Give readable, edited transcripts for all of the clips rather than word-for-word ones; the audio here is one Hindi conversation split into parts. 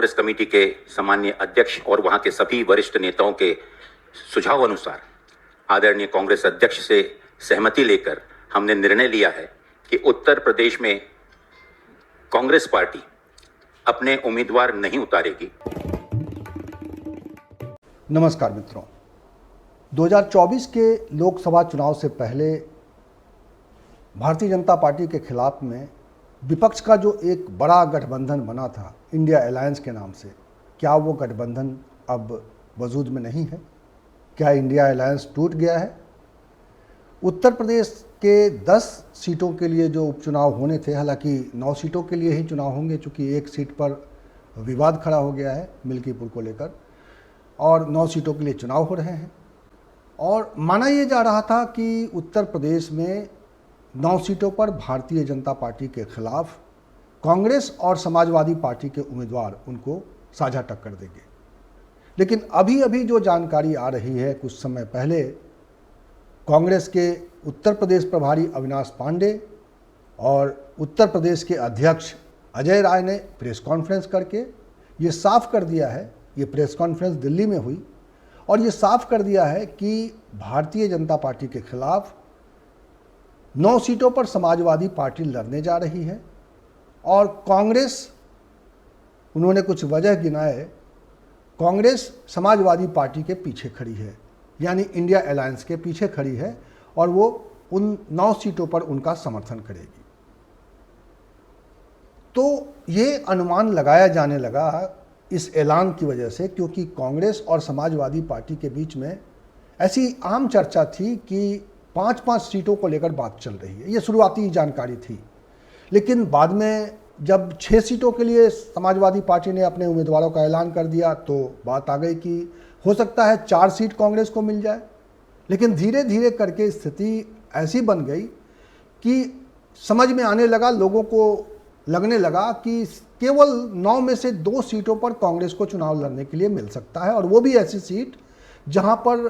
कांग्रेस कमेटी के सम्माननीय अध्यक्ष और वहां के सभी वरिष्ठ नेताओं के सुझाव अनुसार आदरणीय कांग्रेस अध्यक्ष से सहमति लेकर हमने निर्णय लिया है कि उत्तर प्रदेश में कांग्रेस पार्टी अपने उम्मीदवार नहीं उतारेगी। नमस्कार मित्रों, 2024 के लोकसभा चुनाव से पहले भारतीय जनता पार्टी के खिलाफ में विपक्ष का जो एक बड़ा गठबंधन बना था इंडिया अलायंस के नाम से, क्या वो गठबंधन अब वजूद में नहीं है? क्या इंडिया अलायंस टूट गया है? उत्तर प्रदेश के 10 सीटों के लिए जो उपचुनाव होने थे, हालांकि 9 सीटों के लिए ही चुनाव होंगे चूँकि एक सीट पर विवाद खड़ा हो गया है मिल्कीपुर को लेकर, और 9 सीटों के लिए चुनाव हो रहे हैं। और माना ये जा रहा था कि उत्तर प्रदेश में 9 सीटों पर भारतीय जनता पार्टी के खिलाफ कांग्रेस और समाजवादी पार्टी के उम्मीदवार उनको साझा टक्कर देंगे। लेकिन अभी जो जानकारी आ रही है, कुछ समय पहले कांग्रेस के उत्तर प्रदेश प्रभारी अविनाश पांडे और उत्तर प्रदेश के अध्यक्ष अजय राय ने प्रेस कॉन्फ्रेंस करके ये साफ कर दिया है, ये प्रेस कॉन्फ्रेंस दिल्ली में हुई, और ये साफ कर दिया है कि भारतीय जनता पार्टी के खिलाफ 9 सीटों पर समाजवादी पार्टी लड़ने जा रही है। और कांग्रेस, उन्होंने कुछ वजह गिनाए, कांग्रेस समाजवादी पार्टी के पीछे खड़ी है, यानी इंडिया अलायंस के पीछे खड़ी है, और वो उन 9 सीटों पर उनका समर्थन करेगी। तो ये अनुमान लगाया जाने लगा इस ऐलान की वजह से, क्योंकि कांग्रेस और समाजवादी पार्टी के बीच में ऐसी आम चर्चा थी कि 5-5 सीटों को लेकर बात चल रही है। ये शुरुआती जानकारी थी, लेकिन बाद में जब 6 सीटों के लिए समाजवादी पार्टी ने अपने उम्मीदवारों का ऐलान कर दिया तो बात आ गई कि हो सकता है 4 सीट कांग्रेस को मिल जाए। लेकिन धीरे धीरे करके स्थिति ऐसी बन गई कि समझ में आने लगा, लोगों को लगने लगा कि केवल 9 में से 2 सीटों पर कांग्रेस को चुनाव लड़ने के लिए मिल सकता है, और वो भी ऐसी सीट जहां पर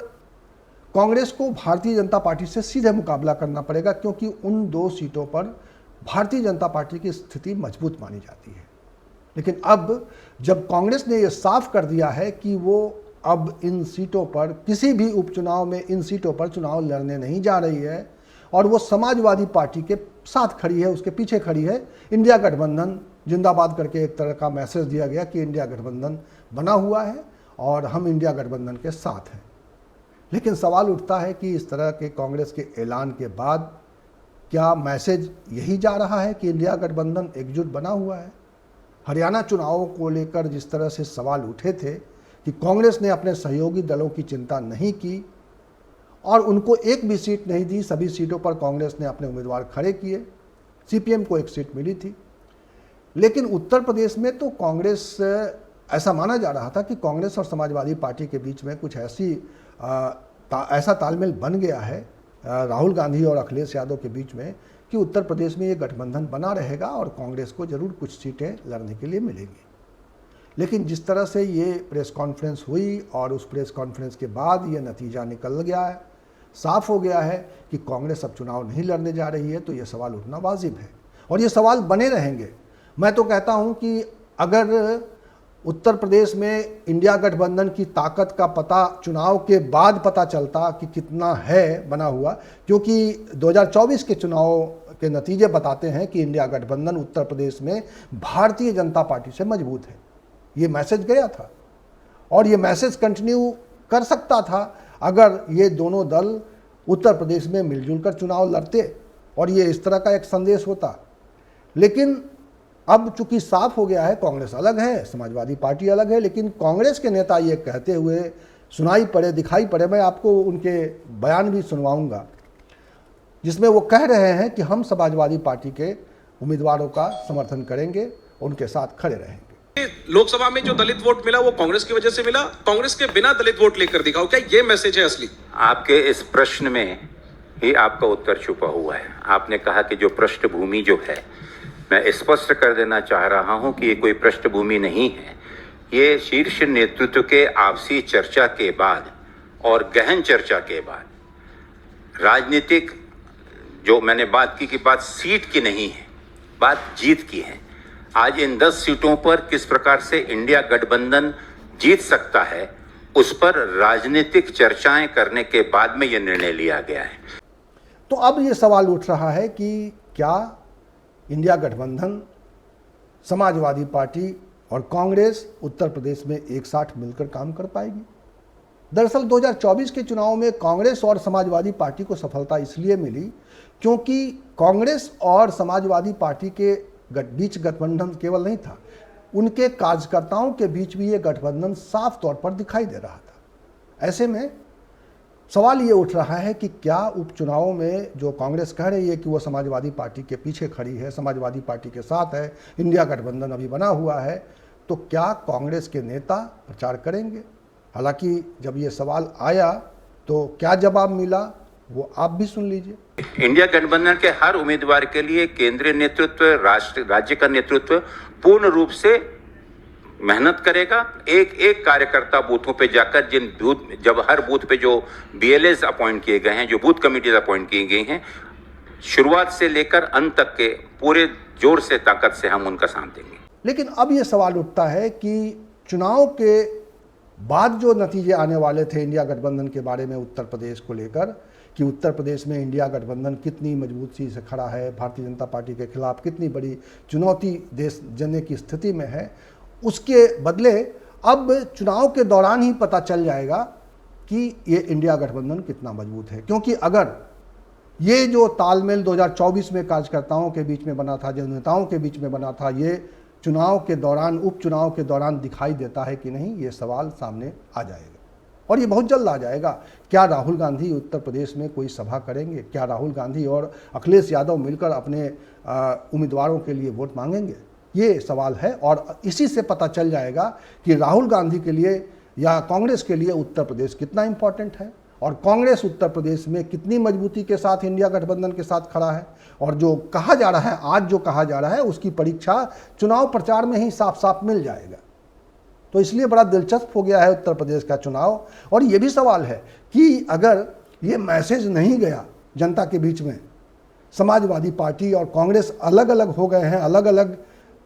कांग्रेस को भारतीय जनता पार्टी से सीधे मुकाबला करना पड़ेगा, क्योंकि उन 2 सीटों पर भारतीय जनता पार्टी की स्थिति मजबूत मानी जाती है। लेकिन अब जब कांग्रेस ने यह साफ कर दिया है कि वो अब इन सीटों पर, किसी भी उपचुनाव में इन सीटों पर चुनाव लड़ने नहीं जा रही है, और वो समाजवादी पार्टी के साथ खड़ी है, उसके पीछे खड़ी है, इंडिया गठबंधन जिंदाबाद करके एक तरह का मैसेज दिया गया कि इंडिया गठबंधन बना हुआ है और हम इंडिया गठबंधन के साथ हैं। लेकिन सवाल उठता है कि इस तरह के कांग्रेस के ऐलान के बाद क्या मैसेज यही जा रहा है कि इंडिया गठबंधन एकजुट बना हुआ है? हरियाणा चुनावों को लेकर जिस तरह से सवाल उठे थे कि कांग्रेस ने अपने सहयोगी दलों की चिंता नहीं की और उनको एक भी सीट नहीं दी, सभी सीटों पर कांग्रेस ने अपने उम्मीदवार खड़े किए, सीपीएम को एक सीट मिली थी। लेकिन उत्तर प्रदेश में तो कांग्रेस, ऐसा माना जा रहा था कि कांग्रेस और समाजवादी पार्टी के बीच में कुछ ऐसा तालमेल बन गया है राहुल गांधी और अखिलेश यादव के बीच में कि उत्तर प्रदेश में ये गठबंधन बना रहेगा और कांग्रेस को जरूर कुछ सीटें लड़ने के लिए मिलेंगी। लेकिन जिस तरह से ये प्रेस कॉन्फ्रेंस हुई और उस प्रेस कॉन्फ्रेंस के बाद ये नतीजा निकल गया है, साफ हो गया है कि कांग्रेस अब चुनाव नहीं लड़ने जा रही है, तो ये सवाल उठना वाजिब है और ये सवाल बने रहेंगे। मैं तो कहता हूँ कि अगर उत्तर प्रदेश में इंडिया गठबंधन की ताकत का पता चुनाव के बाद पता चलता कि कितना है बना हुआ, क्योंकि 2024 के चुनाव के नतीजे बताते हैं कि इंडिया गठबंधन उत्तर प्रदेश में भारतीय जनता पार्टी से मजबूत है। ये मैसेज गया था और ये मैसेज कंटिन्यू कर सकता था अगर ये दोनों दल उत्तर प्रदेश में मिलजुल कर चुनाव लड़ते और ये इस तरह का एक संदेश होता। लेकिन अब चूंकि साफ हो गया है, कांग्रेस अलग है, समाजवादी पार्टी अलग है, लेकिन कांग्रेस के नेता ये कहते हुए सुनाई पड़े, दिखाई पड़े, मैं आपको उनके बयान भी सुनवाऊंगा, जिसमें वो कह रहे हैं कि हम समाजवादी पार्टी के उम्मीदवारों का समर्थन करेंगे, उनके साथ खड़े रहेंगे। लोकसभा में जो दलित वोट मिला वो कांग्रेस की वजह से मिला, कांग्रेस के बिना दलित वोट लेकर दिखाओ, क्या ये मैसेज है असली? आपके इस प्रश्न में ही आपका उत्तर छुपा हुआ है। आपने कहा कि जो पृष्ठभूमि जो है, मैं स्पष्ट कर देना चाह रहा हूं कि ये कोई पृष्ठभूमि नहीं है। ये शीर्ष नेतृत्व के आपसी चर्चा के बाद और गहन चर्चा के बाद राजनीतिक, जो मैंने बात की कि बात सीट की नहीं है, बात जीत की है। आज इन 10 सीटों पर किस प्रकार से इंडिया गठबंधन जीत सकता है, उस पर राजनीतिक चर्चाएं करने के बाद में यह निर्णय लिया गया है। तो अब ये सवाल उठ रहा है कि क्या इंडिया गठबंधन, समाजवादी पार्टी और कांग्रेस उत्तर प्रदेश में एक साथ मिलकर काम कर पाएगी? दरअसल 2024 के चुनाव में कांग्रेस और समाजवादी पार्टी को सफलता इसलिए मिली क्योंकि कांग्रेस और समाजवादी पार्टी के बीच गठबंधन केवल नहीं था, उनके कार्यकर्ताओं के बीच भी ये गठबंधन साफ तौर पर दिखाई दे रहा था। ऐसे में सवाल ये उठ रहा है कि क्या उपचुनावों में जो कांग्रेस कह रही है कि वो समाजवादी पार्टी के पीछे खड़ी है, समाजवादी पार्टी के साथ है, इंडिया गठबंधन अभी बना हुआ है, तो क्या कांग्रेस के नेता प्रचार करेंगे? हालांकि जब ये सवाल आया तो क्या जवाब मिला वो आप भी सुन लीजिए। इंडिया गठबंधन के हर उम्मीदवार के लिए केंद्रीय नेतृत्व, राज्य का नेतृत्व पूर्ण रूप से मेहनत करेगा। एक एक कार्यकर्ता बूथों पे जाकर जब हर बूथ पे जो BLAs अपॉइंट किए गए हैं, जो बूथ कमिटीज अपॉइंट की गई हैं, शुरुआत से लेकर अंत तक के पूरे जोर से, ताकत से हम उनका साथ देंगे। लेकिन अब ये सवाल उठता है कि चुनाव के बाद जो नतीजे आने वाले थे इंडिया गठबंधन के बारे में उत्तर प्रदेश को लेकर, कि उत्तर प्रदेश में इंडिया गठबंधन कितनी मजबूती से खड़ा है, भारतीय जनता पार्टी के खिलाफ कितनी बड़ी चुनौती देश जनने की स्थिति में है, उसके बदले अब चुनाव के दौरान ही पता चल जाएगा कि ये इंडिया गठबंधन कितना मजबूत है। क्योंकि अगर ये जो तालमेल 2024 में कार्यकर्ताओं के बीच में बना था, जो नेताओं के बीच में बना था, ये चुनाव के दौरान, उपचुनाव के दौरान दिखाई देता है कि नहीं, ये सवाल सामने आ जाएगा और ये बहुत जल्द आ जाएगा। क्या राहुल गांधी उत्तर प्रदेश में कोई सभा करेंगे? क्या राहुल गांधी और अखिलेश यादव मिलकर अपने उम्मीदवारों के लिए वोट मांगेंगे? ये सवाल है और इसी से पता चल जाएगा कि राहुल गांधी के लिए या कांग्रेस के लिए उत्तर प्रदेश कितना इंपॉर्टेंट है और कांग्रेस उत्तर प्रदेश में कितनी मजबूती के साथ इंडिया गठबंधन के साथ खड़ा है। और जो कहा जा रहा है, आज जो कहा जा रहा है, उसकी परीक्षा चुनाव प्रचार में ही साफ साफ मिल जाएगा। तो इसलिए बड़ा दिलचस्प हो गया है उत्तर प्रदेश का चुनाव। और ये भी सवाल है कि अगर ये मैसेज नहीं गया जनता के बीच में, समाजवादी पार्टी और कांग्रेस अलग अलग हो गए हैं, अलग अलग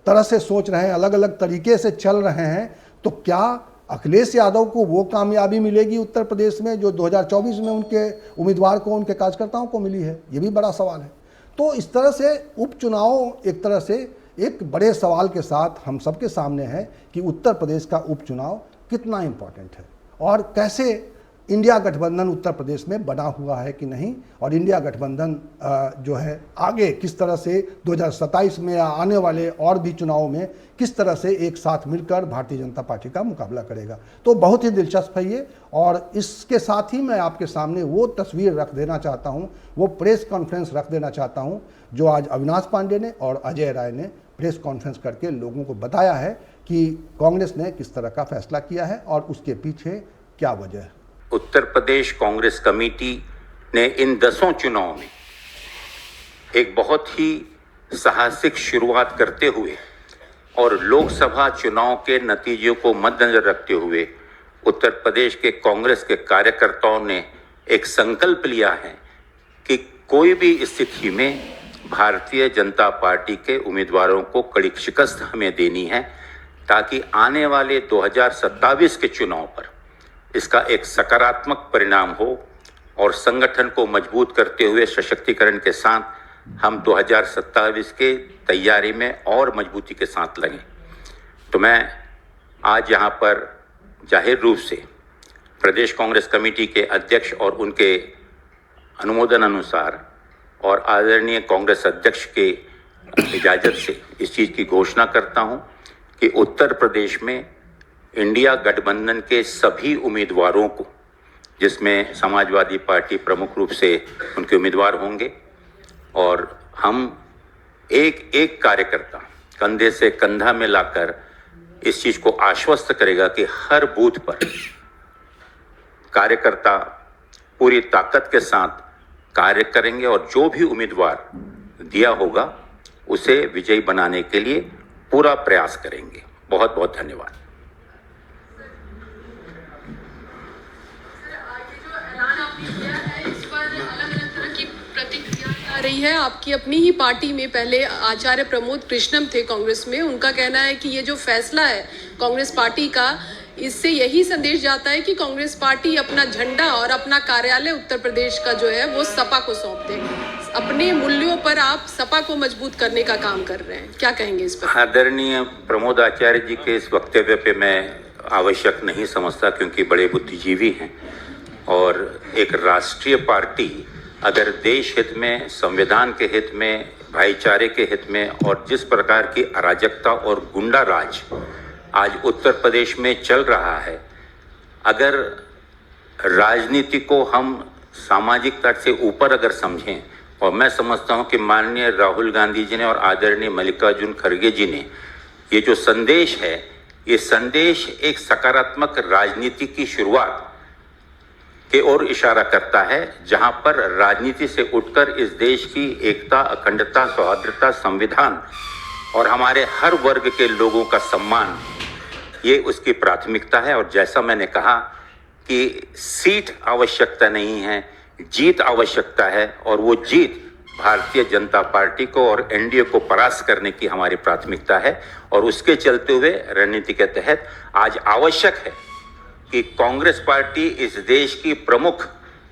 तरह से सोच रहे हैं, अलग अलग तरीके से चल रहे हैं, तो क्या अखिलेश यादव को वो कामयाबी मिलेगी उत्तर प्रदेश में जो 2024 में उनके उम्मीदवार को, उनके कार्यकर्ताओं को मिली है? ये भी बड़ा सवाल है। तो इस तरह से उपचुनाव एक तरह से एक बड़े सवाल के साथ हम सबके सामने है कि उत्तर प्रदेश का उपचुनाव कितना इम्पोर्टेंट है और कैसे इंडिया गठबंधन उत्तर प्रदेश में बना हुआ है कि नहीं, और इंडिया गठबंधन जो है आगे किस तरह से 2027 में या आने वाले और भी चुनावों में किस तरह से एक साथ मिलकर भारतीय जनता पार्टी का मुकाबला करेगा। तो बहुत ही दिलचस्प है ये। और इसके साथ ही मैं आपके सामने वो तस्वीर रख देना चाहता हूँ, वो प्रेस कॉन्फ्रेंस रख देना चाहता हूँ जो आज अविनाश पांडे ने और अजय राय ने प्रेस कॉन्फ्रेंस करके लोगों को बताया है कि कांग्रेस ने किस तरह का फैसला किया है और उसके पीछे क्या वजह है। उत्तर प्रदेश कांग्रेस कमेटी ने इन 10 चुनाव में एक बहुत ही साहसिक शुरुआत करते हुए और लोकसभा चुनाव के नतीजों को मद्देनजर रखते हुए उत्तर प्रदेश के कांग्रेस के कार्यकर्ताओं ने एक संकल्प लिया है कि कोई भी स्थिति में भारतीय जनता पार्टी के उम्मीदवारों को कड़ी शिकस्त हमें देनी है, ताकि आने वाले 2027 के चुनाव पर इसका एक सकारात्मक परिणाम हो और संगठन को मजबूत करते हुए सशक्तिकरण के साथ हम 2027 के तैयारी में और मजबूती के साथ लगें। तो मैं आज यहाँ पर जाहिर रूप से प्रदेश कांग्रेस कमेटी के अध्यक्ष और उनके अनुमोदन अनुसार और आदरणीय कांग्रेस अध्यक्ष के इजाज़त से इस चीज़ की घोषणा करता हूँ कि उत्तर प्रदेश में इंडिया गठबंधन के सभी उम्मीदवारों को, जिसमें समाजवादी पार्टी प्रमुख रूप से उनके उम्मीदवार होंगे, और हम एक एक कार्यकर्ता कंधे से कंधा मिलाकर इस चीज़ को आश्वस्त करेगा कि हर बूथ पर कार्यकर्ता पूरी ताकत के साथ कार्य करेंगे और जो भी उम्मीदवार दिया होगा उसे विजयी बनाने के लिए पूरा प्रयास करेंगे। बहुत बहुत धन्यवाद। रही है। आपकी अपनी ही पार्टी में पहले आचार्य प्रमोद कृष्णम थे कांग्रेस में, उनका कहना है कि ये जो फैसला है कांग्रेस पार्टी का, इससे यही संदेश जाता है कि कांग्रेस पार्टी अपना झंडा और अपना कार्यालय उत्तर प्रदेश का जो है वो सपा को सौंप दे। अपने मूल्यों पर आप सपा को मजबूत करने का काम कर रहे हैं, क्या कहेंगे इस पर? आदरणीय प्रमोद आचार्य जी के इस वक्तव्य पे मैं आवश्यक नहीं समझता, क्योंकि बड़े बुद्धिजीवी हैं और एक राष्ट्रीय पार्टी अगर देश हित में, संविधान के हित में, भाईचारे के हित में और जिस प्रकार की अराजकता और गुंडा राज आज उत्तर प्रदेश में चल रहा है, अगर राजनीति को हम सामाजिकता से ऊपर अगर समझें, और मैं समझता हूं कि माननीय राहुल गांधी जी ने और आदरणीय मल्लिकार्जुन खड़गे जी ने ये जो संदेश है, ये संदेश एक सकारात्मक राजनीति की शुरुआत के ओर इशारा करता है, जहां पर राजनीति से उठकर इस देश की एकता, अखंडता, सौहार्दता, संविधान और हमारे हर वर्ग के लोगों का सम्मान, ये उसकी प्राथमिकता है। और जैसा मैंने कहा कि सीट आवश्यकता नहीं है, जीत आवश्यकता है, और वो जीत भारतीय जनता पार्टी को और एनडीए को परास्त करने की हमारी प्राथमिकता है। और उसके चलते हुए रणनीति के तहत आज आवश्यक है कि कांग्रेस पार्टी इस देश की प्रमुख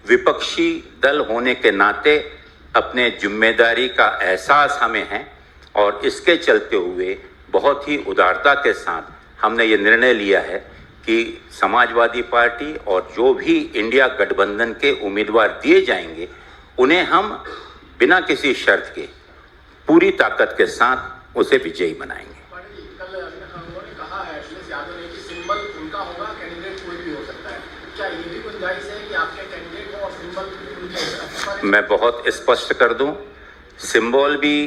विपक्षी दल होने के नाते अपने जिम्मेदारी का एहसास हमें है, और इसके चलते हुए बहुत ही उदारता के साथ हमने ये निर्णय लिया है कि समाजवादी पार्टी और जो भी इंडिया गठबंधन के उम्मीदवार दिए जाएंगे, उन्हें हम बिना किसी शर्त के पूरी ताकत के साथ उसे विजयी बनाएंगे। कल उन्होंने कहा है अखिलेश यादव ने कि सिंबल उनका होगा, कैंडिडेट कोई भी हो सकता है। क्या ये भी गुंजाइश है कि आपके कैंडिडेट हो और सिंबल? मैं बहुत स्पष्ट कर दूं, सिंबल भी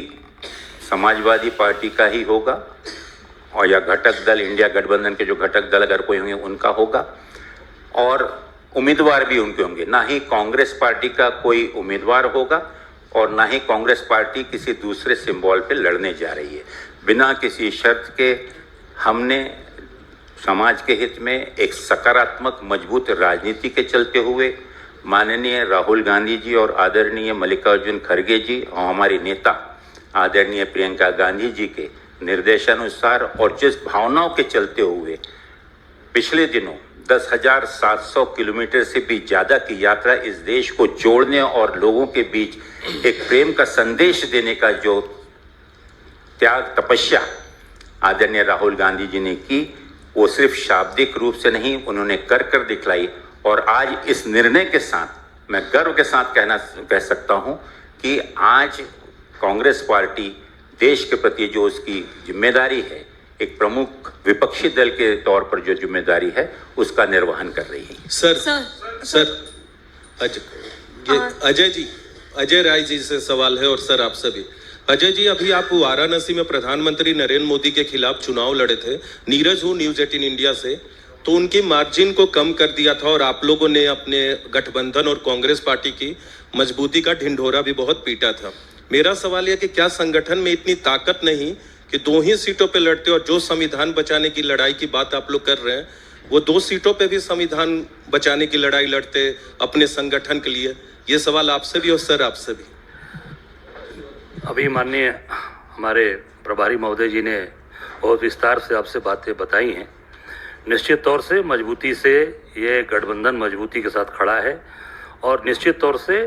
समाजवादी पार्टी का ही होगा, और या घटक दल, इंडिया गठबंधन के जो घटक दल अगर कोई होंगे उनका होगा, और उम्मीदवार भी उनके होंगे। ना ही कांग्रेस पार्टी का कोई उम्मीदवार होगा और ना ही कांग्रेस पार्टी किसी दूसरे सिंबल पे लड़ने जा रही है। बिना किसी शर्त के हमने समाज के हित में एक सकारात्मक मजबूत राजनीति के चलते हुए माननीय राहुल गांधी जी और आदरणीय मल्लिकार्जुन खड़गे जी और हमारी नेता आदरणीय प्रियंका गांधी जी के निर्देशानुसार और जिस भावनाओं के चलते हुए पिछले दिनों 10,700 किलोमीटर से भी ज़्यादा की यात्रा इस देश को जोड़ने और लोगों के बीच एक प्रेम का संदेश देने का जो त्याग, तपस्या आदरणीय राहुल गांधी जी ने की, वो सिर्फ शाब्दिक रूप से नहीं, उन्होंने कर दिखलाई। और आज इस निर्णय के साथ मैं गर्व के साथ कह सकता हूं कि आज कांग्रेस पार्टी देश के प्रति जो उसकी जिम्मेदारी है, एक प्रमुख विपक्षी दल के तौर पर जो जिम्मेदारी है, उसका निर्वहन कर रही है। सर अजय राय जी से सवाल है, और सर आप सभी। अजय जी, अभी आप वाराणसी में प्रधानमंत्री नरेंद्र मोदी के खिलाफ चुनाव लड़े थे। नीरज हूँ न्यूज 18 इंडिया से, तो उनकी मार्जिन को कम कर दिया था और आप लोगों ने अपने गठबंधन और कांग्रेस पार्टी की मजबूती का ढिंढोरा भी बहुत पीटा था। मेरा सवाल यह कि क्या संगठन में इतनी ताकत नहीं कि 2 ही सीटों पे लड़ते, और जो संविधान बचाने की लड़ाई की बात आप लोग कर रहे हैं, वो 2 सीटों पे भी संविधान बचाने की लड़ाई लड़ते अपने संगठन के लिए? ये सवाल आपसे भी और सर आपसे भी। अभी माननीय हमारे प्रभारी महोदय जी ने बहुत विस्तार से आपसे बातें बताई हैं। निश्चित तौर से मजबूती से ये गठबंधन मजबूती के साथ खड़ा है, और निश्चित तौर से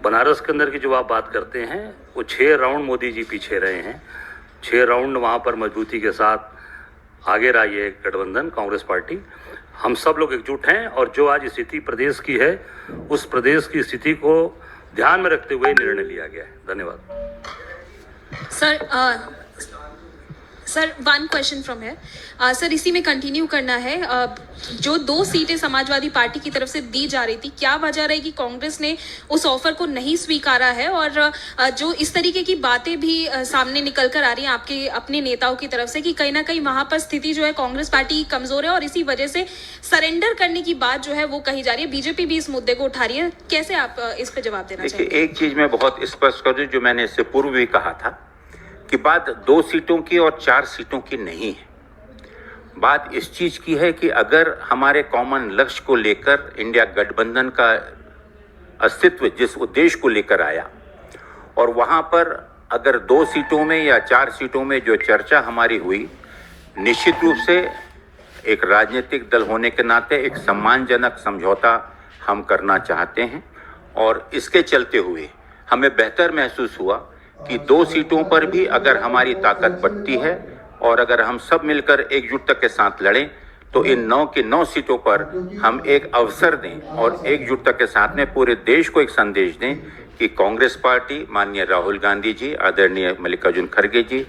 बनारस के अंदर की जो आप बात करते हैं, वो 6 राउंड मोदी जी पीछे रहे हैं। 6 राउंड वहाँ पर मजबूती के साथ आगे रही है गठबंधन, कांग्रेस पार्टी। हम सब लोग एकजुट हैं, और जो आज स्थिति प्रदेश की है, उस प्रदेश की स्थिति को ध्यान में रखते हुए निर्णय लिया गया है। धन्यवाद। सर वन क्वेश्चन फ्रॉम है सर, इसी में कंटिन्यू करना है। जो 2 सीटें समाजवादी पार्टी की तरफ से दी जा रही थी, क्या वजह रहेगी कांग्रेस ने उस ऑफर को नहीं स्वीकारा है? और जो इस तरीके की बातें भी सामने निकल कर आ रही हैं आपके अपने नेताओं की तरफ से कि कहीं ना कहीं वहां पर स्थिति जो है कांग्रेस पार्टी कमजोर है और इसी वजह से सरेंडर करने की बात जो है वो कही जा रही है, बीजेपी भी इस मुद्दे को उठा रही है, कैसे आप इस पर जवाब देना चाहेंगे? देखिए, एक चीज मैं बहुत स्पष्ट कर दूं, जो मैंने इससे पूर्व भी कहा था कि बात 2 सीटों की और 4 सीटों की नहीं है। बात इस चीज की है कि अगर हमारे कॉमन लक्ष्य को लेकर इंडिया गठबंधन का अस्तित्व जिस उद्देश्य को लेकर आया, और वहाँ पर अगर 2 सीटों में या 4 सीटों में जो चर्चा हमारी हुई, निश्चित रूप से एक राजनीतिक दल होने के नाते एक सम्मानजनक समझौता हम करना चाहते हैं और इसके चलते हुए हमें बेहतर महसूस हुआ कि 2 सीटों पर भी अगर हमारी ताकत बढ़ती है और अगर हम सब मिलकर एकजुटता के साथ लड़ें तो इन 9 की 9 सीटों पर हम एक अवसर दें और एकजुटता के साथ में पूरे देश को एक संदेश दें कि कांग्रेस पार्टी, माननीय राहुल गांधी जी, आदरणीय मल्लिकार्जुन खड़गे जी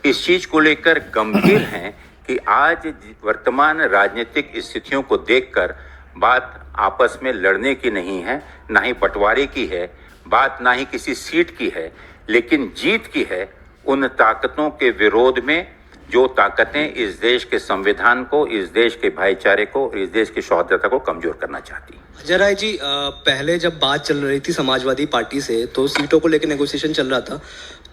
इस चीज को लेकर गंभीर हैं कि आज वर्तमान राजनीतिक स्थितियों को देखकर बात आपस में लड़ने की नहीं है, ना ही बंटवारे की है, बात ना ही किसी सीट की है, लेकिन जीत की है उन ताकतों के विरोध में जो ताकतें इस देश के संविधान को, इस देश के भाईचारे को, इस देश की सौहार्दता को कमजोर करना चाहती है। अजय राय जी, पहले जब बात चल रही थी समाजवादी पार्टी से तो सीटों को लेकर नेगोशिएशन चल रहा था,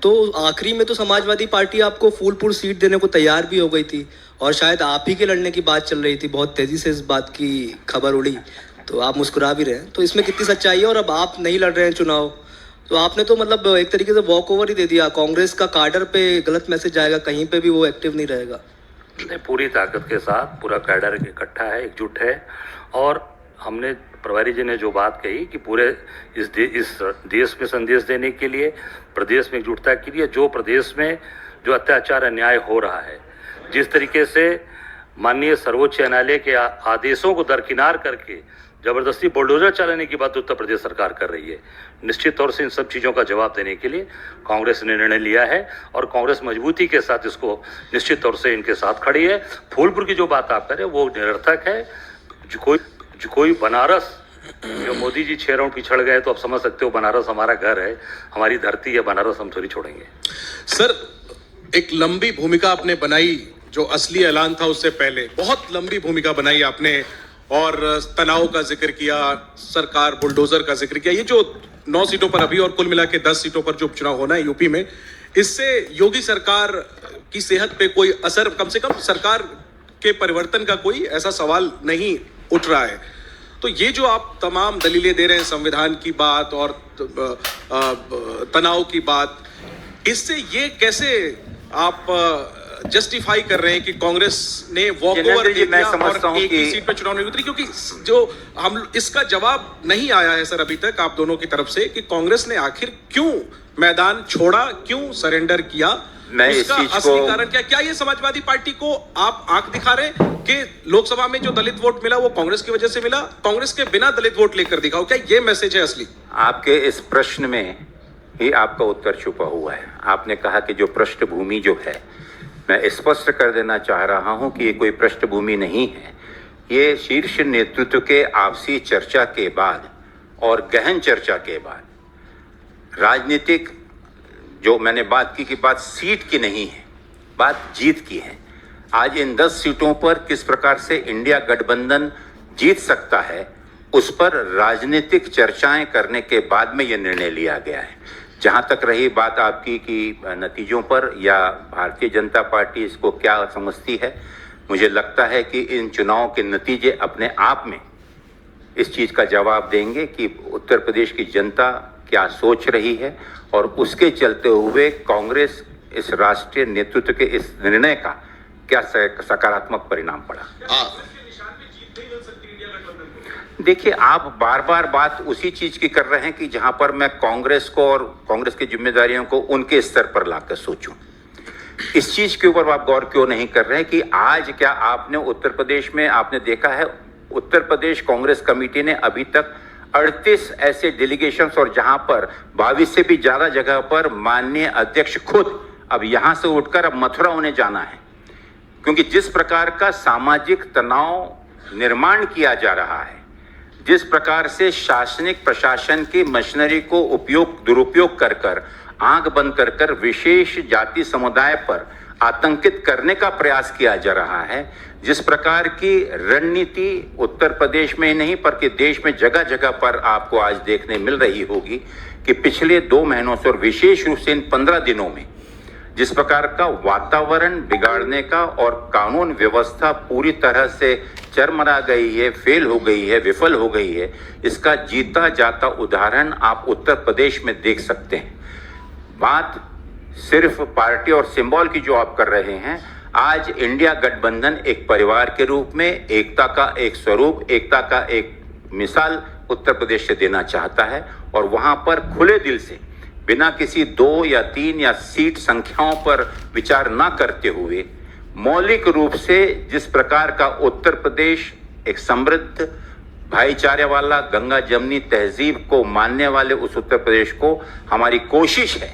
तो आखिरी में तो समाजवादी पार्टी आपको फूलपुर सीट देने को तैयार भी हो गई थी और शायद आप ही के लड़ने की बात चल रही थी। बहुत तेजी से इस बात की खबर उड़ी तो आप मुस्कुरा भी रहे हैं, तो इसमें कितनी सच्चाई है? और अब आप नहीं लड़ रहे हैं चुनाव, तो आपने तो मतलब एक तरीके से वॉक ओवर ही दे दिया। कांग्रेस का कैडर पे गलत मैसेज जाएगा, कहीं पे भी वो एक्टिव नहीं रहेगा। नहीं, पूरी ताकत के साथ पूरा कैडर इकट्ठा है, एकजुट है। और हमने प्रभारी जी ने जो बात कही कि पूरे इस देश में संदेश देने के लिए, प्रदेश में एकजुटता के लिए, जो प्रदेश में जो अत्याचार अन्याय हो रहा है, जिस तरीके से माननीय सर्वोच्च न्यायालय के आदेशों को दरकिनार करके जबरदस्ती बुलडोजर चलाने की बात उत्तर प्रदेश सरकार कर रही है, निश्चित तौर से इन सब चीज़ों का जवाब देने के लिए कांग्रेस ने निर्णय लिया है और कांग्रेस मजबूती के साथ इसको निश्चित तौर से इनके साथ खड़ी है। फूलपुर की जो बात आप करें वो निरर्थक है। जो कोई बनारस, जो मोदी जी 6 राउंड पिछड़ गए तो आप समझ सकते हो बनारस हमारा घर है, हमारी धरती है, बनारस हम थोड़ी छोड़ेंगे। सर, एक लंबी भूमिका आपने बनाई, जो असली ऐलान था उससे पहले बहुत लंबी भूमिका बनाई आपने और तनाव का जिक्र किया, सरकार बुलडोजर का जिक्र किया। ये जो 9 सीटों पर अभी और कुल मिला के 10 सीटों पर जो उपचुनाव होना है यूपी में, इससे योगी सरकार की सेहत पे कोई असर, कम से कम सरकार के परिवर्तन का कोई ऐसा सवाल नहीं उठ रहा है। तो ये जो आप तमाम दलीलें दे रहे हैं, संविधान की बात और तनाव की बात, इससे ये कैसे आप जस्टिफाई कर रहे हैं कि कांग्रेस ने वॉक ओवर दे दिया और एक ही सीट पर चुनाव नहीं उतरी? क्योंकि जो हम इसका जवाब नहीं आया है सर अभी तक आप दोनों की तरफ से कि कांग्रेस ने आखिर क्यों मैदान छोड़ा, क्यों सरेंडर किया, उसका असली कारण क्या? ये समाजवादी पार्टी को आप आंख दिखा रहे हैं कि लोकसभा में जो दलित वोट मिला वो कांग्रेस की वजह से मिला, कांग्रेस के बिना दलित वोट लेकर दिखाओ, क्या ये मैसेज है असली? आपके इस प्रश्न में ही आपका उत्तर छुपा हुआ है। आपने कहा कि जो पृष्ठभूमि जो है, मैं स्पष्ट कर देना चाह रहा हूं कि ये कोई पृष्ठभूमि नहीं है। ये शीर्ष नेतृत्व के आपसी चर्चा के बाद और गहन चर्चा के बाद राजनीतिक जो मैंने बात की कि बात सीट की नहीं है, बात जीत की है। आज इन 10 सीटों पर किस प्रकार से इंडिया गठबंधन जीत सकता है, उस पर राजनीतिक चर्चाएं करने के बाद में यह निर्णय लिया गया है। जहां तक रही बात आपकी कि नतीजों पर या भारतीय जनता पार्टी इसको क्या समझती है, मुझे लगता है कि इन चुनाव के नतीजे अपने आप में इस चीज का जवाब देंगे कि उत्तर प्रदेश की जनता क्या सोच रही है और उसके चलते हुए कांग्रेस इस राष्ट्रीय नेतृत्व के इस निर्णय का क्या सकारात्मक परिणाम पड़ा। देखिए, आप बार बार बात उसी चीज की कर रहे हैं कि जहां पर मैं कांग्रेस को और कांग्रेस की जिम्मेदारियों को उनके स्तर पर लाकर सोचूं। इस चीज के ऊपर आप गौर क्यों नहीं कर रहे हैं कि आज क्या आपने उत्तर प्रदेश में आपने देखा है, उत्तर प्रदेश कांग्रेस कमेटी ने अभी तक 38 ऐसे डेलीगेशंस और जहां पर 22 से भी ज्यादा जगह पर माननीय अध्यक्ष खुद अब यहां से उठकर अब मथुरा उन्हें जाना है, क्योंकि जिस प्रकार का सामाजिक तनाव निर्माण किया जा रहा है, जिस प्रकार से शासनिक प्रशासन की मशीनरी को दुरुपयोग कर आंख बंद कर विशेष जाति समुदाय पर आतंकित करने का प्रयास किया जा रहा है, जिस प्रकार की रणनीति उत्तर प्रदेश में ही नहीं बल्कि देश में जगह जगह पर आपको आज देखने मिल रही होगी कि पिछले 2 महीनों से और विशेष रूप से इन 15 दिनों में जिस प्रकार का वातावरण बिगाड़ने का और कानून व्यवस्था पूरी तरह से चरमरा गई है, फेल हो गई है, विफल हो गई है, इसका जीता जाता उदाहरण आप उत्तर प्रदेश में देख सकते हैं। बात सिर्फ पार्टी और सिंबल की जो आप कर रहे हैं, आज इंडिया गठबंधन एक परिवार के रूप में एकता का एक स्वरूप, एकता का एक मिसाल उत्तर प्रदेश से देना चाहता है और वहां पर खुले दिल से बिना किसी 2 या 3 या सीट संख्याओं पर विचार ना करते हुए मौलिक रूप से जिस प्रकार का उत्तर प्रदेश एक समृद्ध भाईचारे वाला गंगा जमनी तहजीब को मानने वाले उस उत्तर प्रदेश को हमारी कोशिश है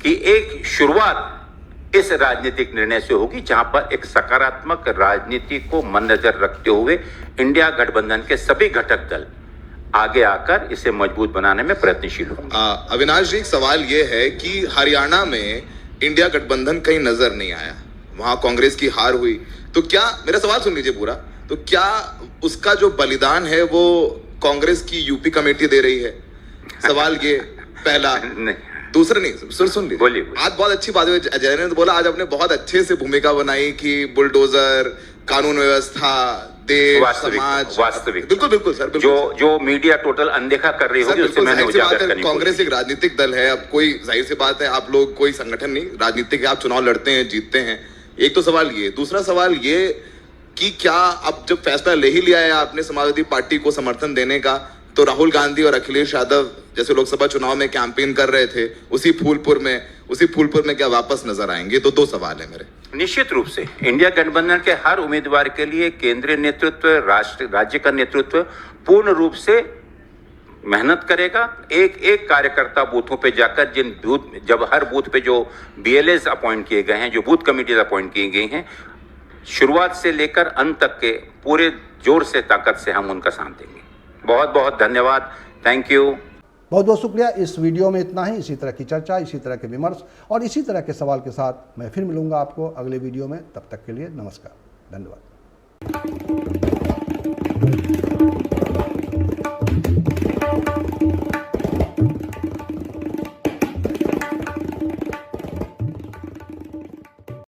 कि एक शुरुआत इस राजनीतिक निर्णय से होगी जहां पर एक सकारात्मक राजनीति को मद्देनजर रखते हुए इंडिया गठबंधन के सभी घटक दल आगे आकर इसे मजबूत बनाने में प्रयत्नशील होंगे। अविनाश जी, एक सवाल ये है कि हरियाणा में इंडिया गठबंधन कहीं नजर नहीं आया, वहां कांग्रेस की हार हुई, तो क्या, मेरा सवाल सुन लीजिए पूरा, तो क्या उसका जो बलिदान है वो कांग्रेस की यूपी कमेटी दे रही है? सवाल ये पहला। नहीं, दूसरा नहीं, सुन लीजिए, बोलिए। आज बहुत अच्छी बात है, अजय ने तो बोला आज आपने बहुत अच्छे से भूमिका बनाई कि बुलडोजर, कानून व्यवस्था, देश, समाज, वास्तविक बिल्कुल सर, बिल्कुल। जो मीडिया टोटल अनदेखा कर रही होगी उससे मैंने उजागर करनी। कांग्रेस एक राजनीतिक दल है, अब कोई जाहिर सी बात है, आप लोग कोई संगठन नहीं, राजनीतिक है, आप चुनाव लड़ते हैं, जीतते हैं। एक तो सवाल ये, दूसरा सवाल ये कि क्या अब जब फैसला ले ही लिया है आपने समाजवादी पार्टी को समर्थन देने का, तो राहुल गांधी और अखिलेश यादव जैसे लोकसभा चुनाव में कैंपेन कर रहे थे उसी फूलपुर में क्या वापस नजर आएंगे? तो 2 सवाल है मेरे। निश्चित रूप से इंडिया गठबंधन के हर उम्मीदवार के लिए केंद्रीय नेतृत्व, राज्य का नेतृत्व पूर्ण रूप से मेहनत करेगा। एक कार्यकर्ता बूथों पे जाकर जब हर बूथ पे जो BLAs अपॉइंट किए गए हैं, जो बूथ कमिटीज अपॉइंट की गई हैं, शुरुआत से लेकर अंत तक के पूरे जोर से ताकत से हम उनका साथ देंगे। बहुत बहुत धन्यवाद, थैंक यू। बहुत बहुत शुक्रिया। इस वीडियो में इतना ही। इसी तरह की चर्चा, इसी तरह के विमर्श और इसी तरह के सवाल के साथ मैं फिर मिलूंगा आपको अगले वीडियो में। तब तक के लिए नमस्कार, धन्यवाद।